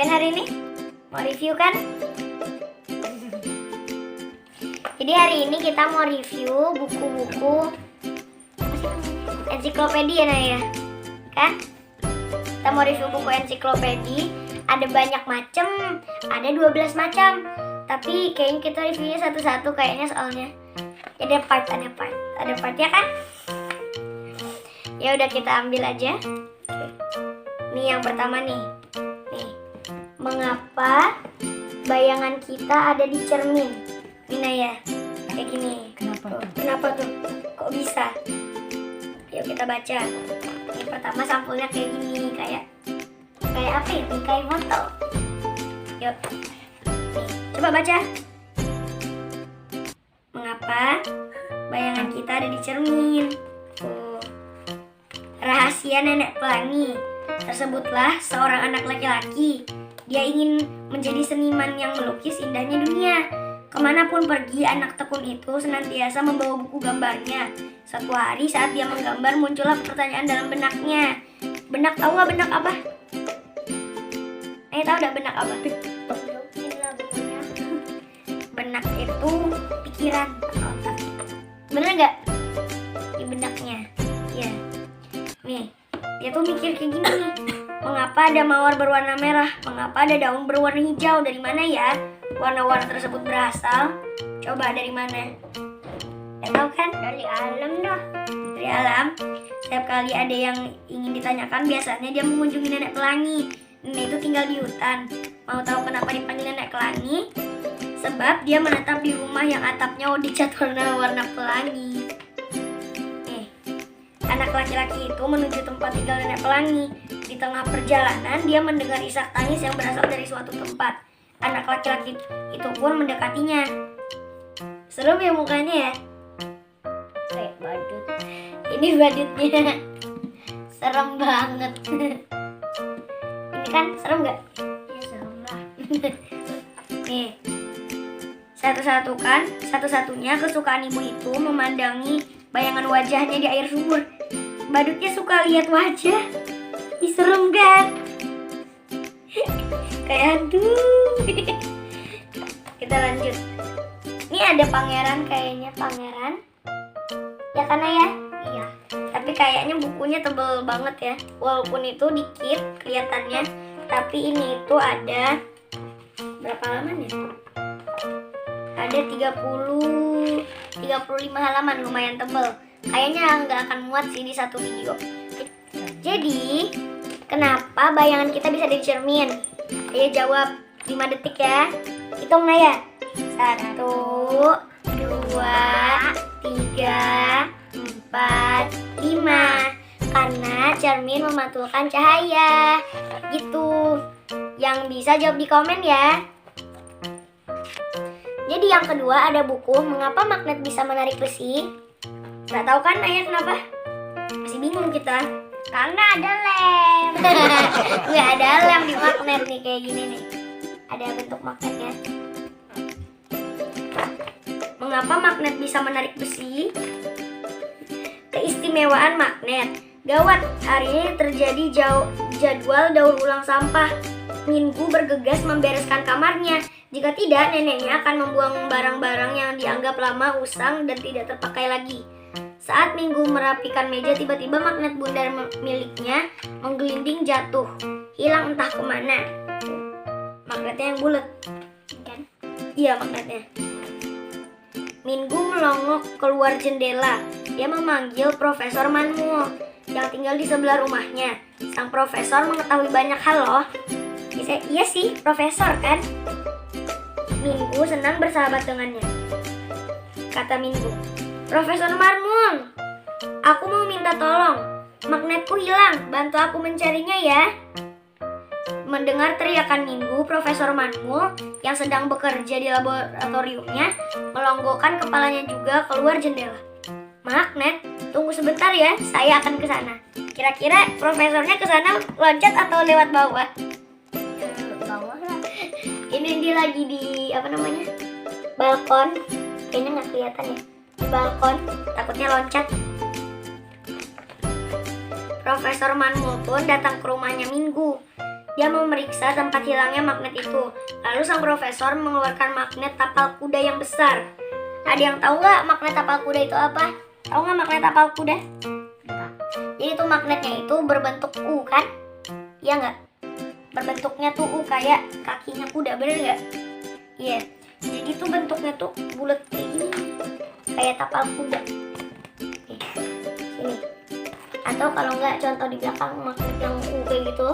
ngapain hari ini? Mau review kan? Jadi hari ini kita mau review buku-buku ensiklopedia ya, kan? Kita mau review buku ensiklopedi. Ada banyak macam, ada 12 macam. Tapi kayaknya kita reviewnya satu-satu kayaknya soalnya. Ada partnya kan? Ya udah kita ambil aja. Nih yang pertama nih. Mengapa bayangan kita ada di cermin? Mina ya, kayak gini. Kenapa tuh? Kok bisa? Yuk kita baca. Yang pertama sampulnya kayak gini, kayak apa ya? Kayak foto. Yuk, nih, coba baca. Mengapa bayangan kita ada di cermin? Rahasia nenek pelangi. Tersebutlah seorang anak laki-laki. Dia ingin menjadi seniman yang melukis indahnya dunia. Kemanapun pergi, anak tekun itu senantiasa membawa buku gambarnya. Suatu hari saat dia menggambar, muncullah pertanyaan dalam benaknya. Benak, tahu nggak benak apa? Tahu nggak benak apa? Benak itu pikiran atau otak. Bener nggak? Di benaknya. Ya. Nih, dia tuh mikir kayak gini. Mengapa ada mawar berwarna merah? Mengapa ada daun berwarna hijau? Dari mana ya warna-warna tersebut berasal? Coba dari mana? Tahu kan? Dari alam dah. Dari alam. Setiap kali ada yang ingin ditanyakan, biasanya dia mengunjungi nenek pelangi. Nenek itu tinggal di hutan. Mau tahu kenapa dipanggil nenek pelangi? Sebab dia menetap di rumah yang atapnya dicat warna-warna pelangi. Anak laki-laki itu menuju tempat tinggal nenek pelangi. Di tengah perjalanan, dia mendengar isak tangis yang berasal dari suatu tempat. Anak laki-laki itu pun mendekatinya. Serem ya mukanya ya? Kayak badut. Ini badutnya. Serem banget. Ini kan serem nggak? Ya serem lah. Nih, satu-satunya kesukaan ibu itu memandangi bayangan wajahnya di air sumur. Badutnya suka lihat wajah. Ih, serem kan? Kayak hantu. Kita lanjut. Ini ada pangeran, kayaknya pangeran. Ya kan ya? Iya. Tapi kayaknya bukunya tebel banget ya. Walaupun itu dikit kelihatannya, tapi ini itu ada berapa halaman ya? Ada 35 halaman, lumayan tebel. Kayaknya nggak akan muat sih di satu video. Jadi, kenapa bayangan kita bisa di cermin? Ayo jawab 5 detik ya. Hitung Naya. 1, 2, 3, 4, 5. Karena cermin memantulkan cahaya. Gitu. Yang bisa jawab di komen ya. Jadi yang kedua ada buku Mengapa Magnet Bisa Menarik Besi. Gak tahu kan Ayah kenapa? Masih bingung kita. Karena ada lem. Nggak ada lem di magnet nih kayak gini nih. Ada bentuk magnetnya. Mengapa magnet bisa menarik besi? Keistimewaan magnet. Gawat, hari ini terjadi jadwal daur ulang sampah. Minggu bergegas membereskan kamarnya. Jika tidak, neneknya akan membuang barang-barang yang dianggap lama, usang, dan tidak terpakai lagi. Saat Minggu merapikan meja, tiba-tiba magnet bundar miliknya menggelinding jatuh. Hilang entah kemana. Magnetnya yang bulat, kan? Iya, magnetnya. Minggu melongok keluar jendela. Dia memanggil Profesor Manmul yang tinggal di sebelah rumahnya. Sang profesor mengetahui banyak hal loh. Iya sih, profesor kan? Minggu senang bersahabat dengannya. Kata Minggu, Profesor Manmul, aku mau minta tolong. Magnetku hilang, bantu aku mencarinya ya. Mendengar teriakan Minggu, Profesor Manmul yang sedang bekerja di laboratoriumnya melonggokkan kepalanya juga keluar jendela. Magnet, tunggu sebentar ya, saya akan ke sana. Kira-kira profesornya ke sana loncat atau lewat bawah? Bawah lah. Ini dia lagi di balkon. Kayaknya nggak kelihatan ya. Di balkon, takutnya loncat. Profesor Manmul pun datang ke rumahnya Minggu. Dia memeriksa tempat hilangnya magnet itu. Lalu sang profesor mengeluarkan magnet tapal kuda yang besar. Ada yang tahu nggak magnet tapal kuda itu apa? Tahu nggak magnet tapal kuda? Enggak. Jadi itu magnetnya itu berbentuk U kan? Iya nggak? Berbentuknya tuh U kayak kakinya kuda, bener nggak? Iya. Jadi tuh bentuknya tuh bulat kayak gini, kayak tapal kuda. Oke, sini. Atau kalau nggak contoh di belakang magnet yang U kayak gitu,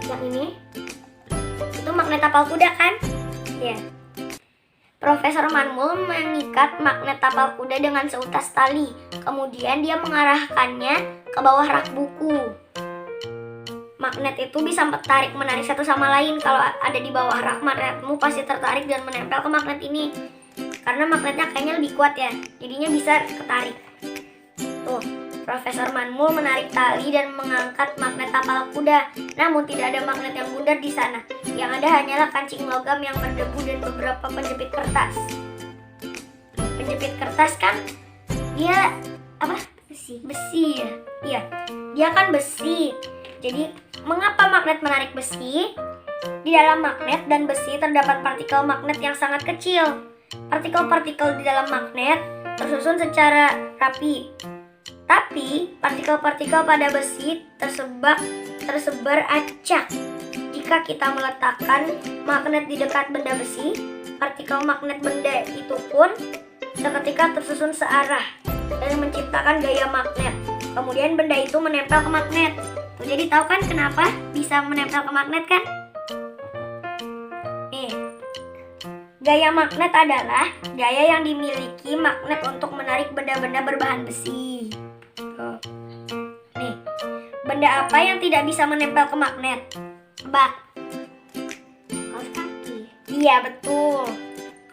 yang ini, itu magnet tapal kuda kan? Iya. Profesor Manmul mengikat magnet tapal kuda dengan seutas tali. Kemudian dia mengarahkannya ke bawah rak buku. Magnet itu bisa tarik-menarik satu sama lain. Kalau ada di bawah rak, magnetmu pasti tertarik dan menempel ke magnet ini. Karena magnetnya kayaknya lebih kuat ya, jadinya bisa ketarik. Tuh, Profesor Manmul menarik tali dan mengangkat magnet tapal kuda. Namun tidak ada magnet yang bundar di sana. Yang ada hanyalah kancing logam yang berdebu dan beberapa penjepit kertas. Penjepit kertas kan dia apa? Besi ya? Iya, dia kan besi. Jadi mengapa magnet menarik besi? Di dalam magnet dan besi terdapat partikel magnet yang sangat kecil. Partikel-partikel di dalam magnet tersusun secara rapi. Tapi partikel-partikel pada besi tersebar acak. Jika kita meletakkan magnet di dekat benda besi, partikel magnet benda itu pun seketika tersusun searah dan menciptakan gaya magnet. Kemudian benda itu menempel ke magnet. Tuh, jadi tahu kan kenapa bisa menempel ke magnet kan? Nih, gaya magnet adalah gaya yang dimiliki magnet untuk menarik benda-benda berbahan besi. Nih, benda apa yang tidak bisa menempel ke magnet? Tebak. Kaos kaki. Iya, betul.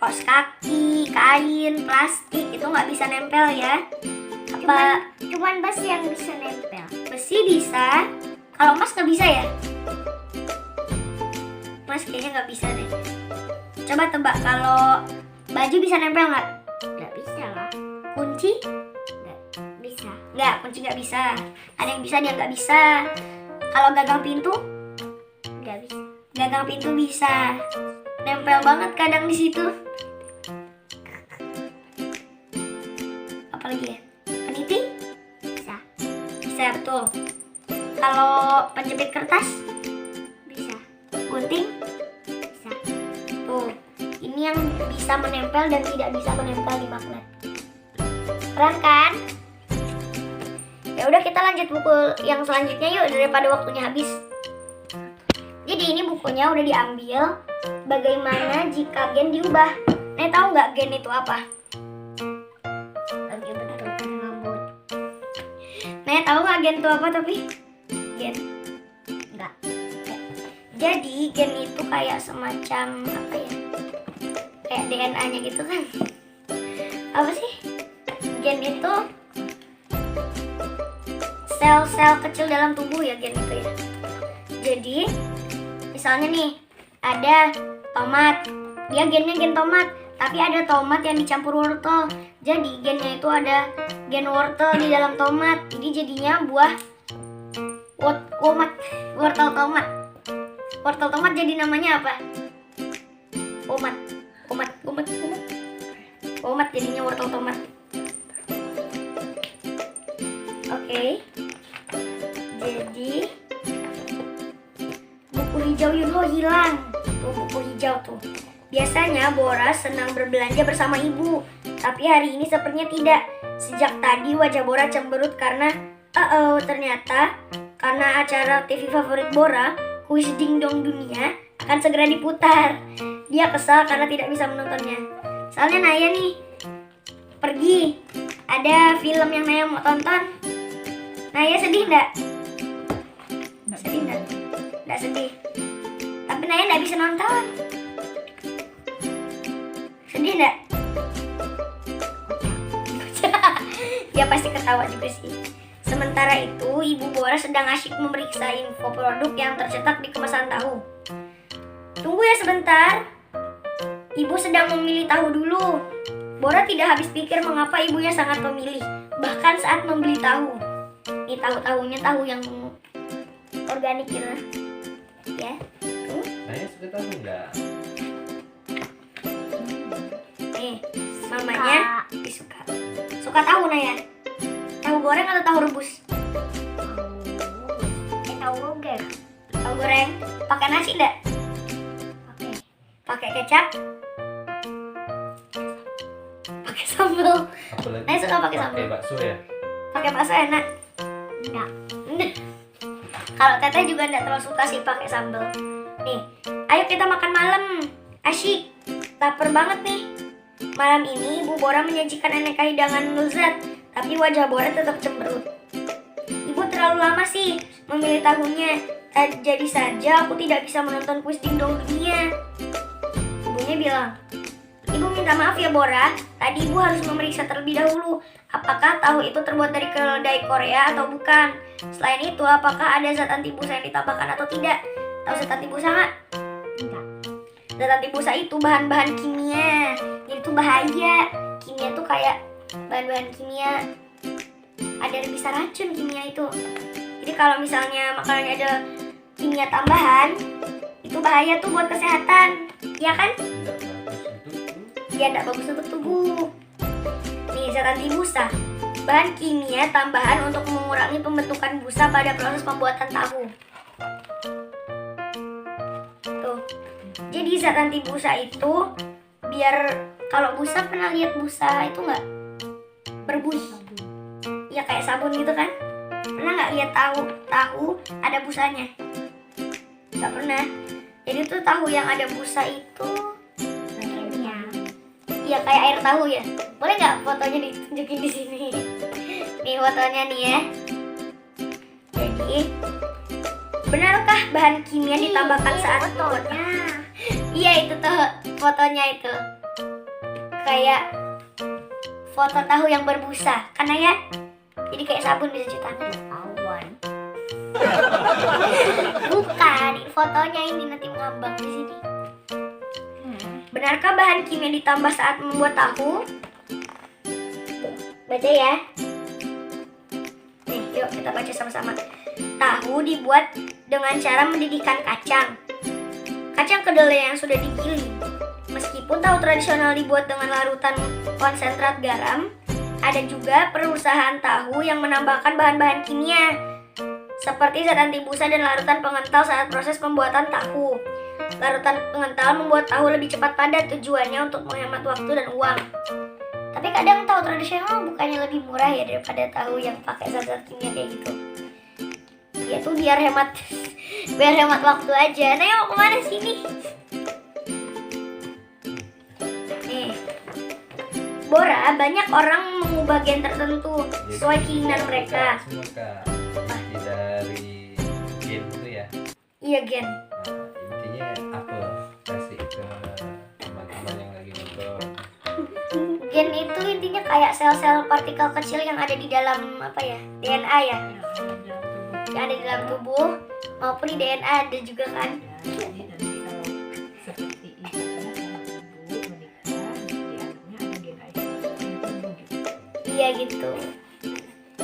Kaos kaki, kain, plastik itu nggak bisa nempel ya. Cuman besi yang bisa nempel. Besi bisa. Kalau emas nggak bisa ya? Emas kayaknya nggak bisa deh. Coba tebak, kalau baju bisa nempel nggak? Nggak bisa lah. Kunci? Bisa. Nggak, kunci nggak bisa. Ada yang bisa, dia nggak bisa. Kalau gagang pintu? Nggak bisa. Gagang pintu bisa. Nempel banget kadang di situ. Apalagi ya? Peniti? Bisa. Bisa, betul. Kalau penjepit kertas? Bisa. Gunting? Bisa. Tuh, ini yang bisa menempel dan tidak bisa menempel di magnet. Keren kan? Ya udah, kita lanjut buku yang selanjutnya yuk daripada waktunya habis. Jadi ini bukunya udah diambil. Bagaimana jika gen diubah? Nih, tahu nggak gen itu apa? Lagi bentukan rambut. Nih, tahu nggak gen itu apa tapi? Gen? Nggak. Jadi gen itu kayak semacam apa ya? Kayak DNA-nya gitu kan? Apa sih? Gen itu sel-sel kecil dalam tubuh ya, gen itu ya. Jadi misalnya nih ada tomat, dia gennya gen tomat, tapi ada tomat yang dicampur wortel. Jadi gennya itu ada gen wortel di dalam tomat. Jadi jadinya buah wortel tomat. Wortel tomat jadi namanya apa? Tomat jadinya wortel tomat. Oke. Jadi buku hijau Yunho hilang. Tuh, buku hijau tuh. Biasanya Boras senang berbelanja bersama ibu, tapi hari ini sepertinya tidak. Sejak tadi wajah Bora cemberut karena ternyata karena acara TV favorit Bora, Kuis Ding Dong Dunia, akan segera diputar. Dia kesal karena tidak bisa menontonnya. Soalnya Naya nih pergi, ada film yang Naya mau tonton. Naya sedih enggak? Sedih enggak? Enggak sedih. Tapi Naya enggak bisa nonton. Sedih enggak? Dia pasti ketawa juga sih. Sementara itu, Ibu Bora sedang asyik memeriksa info produk yang tercetak di kemasan tahu. Tunggu ya sebentar. Ibu sedang memilih tahu dulu. Bora tidak habis pikir mengapa ibunya sangat memilih, bahkan saat membeli tahu. Ini tahu-tahunya tahu yang organik gitu. ya. Tuh. Naya suka tahu nggak? Nih, mamanya suka. Suka tahu Naya. Tahu goreng atau tahu rebus? Tahu goreng. Tahu goreng. Pakai nasi enggak? Oke. Pakai kecap? Pakai sambal. Apalagi Naya suka pakai sambal. pakai bakso ya? Pakai bakso enak. Enggak. Kalau Teteh juga enggak terlalu suka sih pakai sambal. Nih, ayo kita makan malam. Asyik. Lapar banget nih. Malam ini Ibu Bora menyajikan aneka hidangan lezat, tapi wajah Bora tetap cemberut. Ibu terlalu lama sih memilih tahunnya. Jadi saja aku tidak bisa menonton kuis dingdong dunia. Ibunya bilang, Ibu minta maaf ya Bora, tadi Ibu harus memeriksa terlebih dahulu apakah tahu itu terbuat dari keledai Korea atau bukan. Selain itu, apakah ada zat anti busa yang ditambahkan atau tidak? Tahu zat anti busa nggak? Enggak. Zat anti busa itu bahan-bahan kimia. Jadi itu bahaya. Kimia tuh kayak bahan-bahan kimia. Ada yang bisa racun kimia itu. Jadi kalau misalnya makanannya ada kimia tambahan, itu bahaya tuh buat kesehatan. Iya kan? Tidak bagus untuk tubuh. Iya, tidak bagus untuk tubuh. Nih, zat anti busa. Bahan kimia tambahan untuk mengurangi pembentukan busa pada proses pembuatan tahu. Tuh. Jadi zat anti busa itu biar kalau busa, pernah lihat busa itu nggak berbuih? Ya kayak sabun gitu kan? Pernah nggak lihat tahu ada busanya? Nggak pernah. Jadi tuh tahu yang ada busa itu ya kayak air tahu ya. Boleh nggak fotonya ditunjukin di sini? Nih fotonya nih ya. Jadi benarkah bahan kimia ditambahkan saat fotonya? Iya itu tuh fotonya itu. Kayak foto tahu yang berbusa, karena ya. Jadi kayak sabun bisa cuci tangan. Awan. Bukan, fotonya ini nanti mengambang di sini. Benarkah bahan kimia ditambah saat membuat tahu? Baca ya. Nih, yuk kita baca sama-sama. Tahu dibuat dengan cara mendidihkan kacang. Kacang kedelai yang sudah digiling. Meskipun tahu tradisional dibuat dengan larutan konsentrat garam, ada juga perusahaan tahu yang menambahkan bahan-bahan kimia seperti zat anti busa dan larutan pengental saat proses pembuatan tahu. Larutan pengental membuat tahu lebih cepat padat, tujuannya untuk menghemat waktu dan uang. Tapi kadang tahu tradisional bukannya lebih murah ya daripada tahu yang pakai zat-zat kimia kayak gitu. Ya tuh biar hemat waktu aja. Nah, mau kemana sini? Nih, Bora, banyak orang mengubah gen tertentu sesuai keinginan mereka. Semua Kak. Inti dari gen itu ya. Iya, gen. Nah, intinya apa? Kasih ke teman-teman yang lagi nonton. Gen itu intinya kayak sel-sel partikel kecil yang ada di dalam apa ya? DNA ya. Yang ada di dalam tubuh maupun di DNA ada juga kan. Jadi nanti kalau seperti itu ibu menikah di anaknya ada gen HIV yang tumbuh gitu. Iya gitu.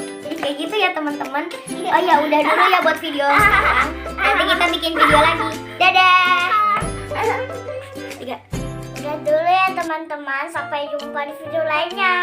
Jadi kayak gitu ya teman-teman. Oh ya udah dulu ya buat video sekarang. Nanti kita bikin video lagi. Dadah. Tiga. Udah dulu ya teman-teman, sampai jumpa di video lainnya.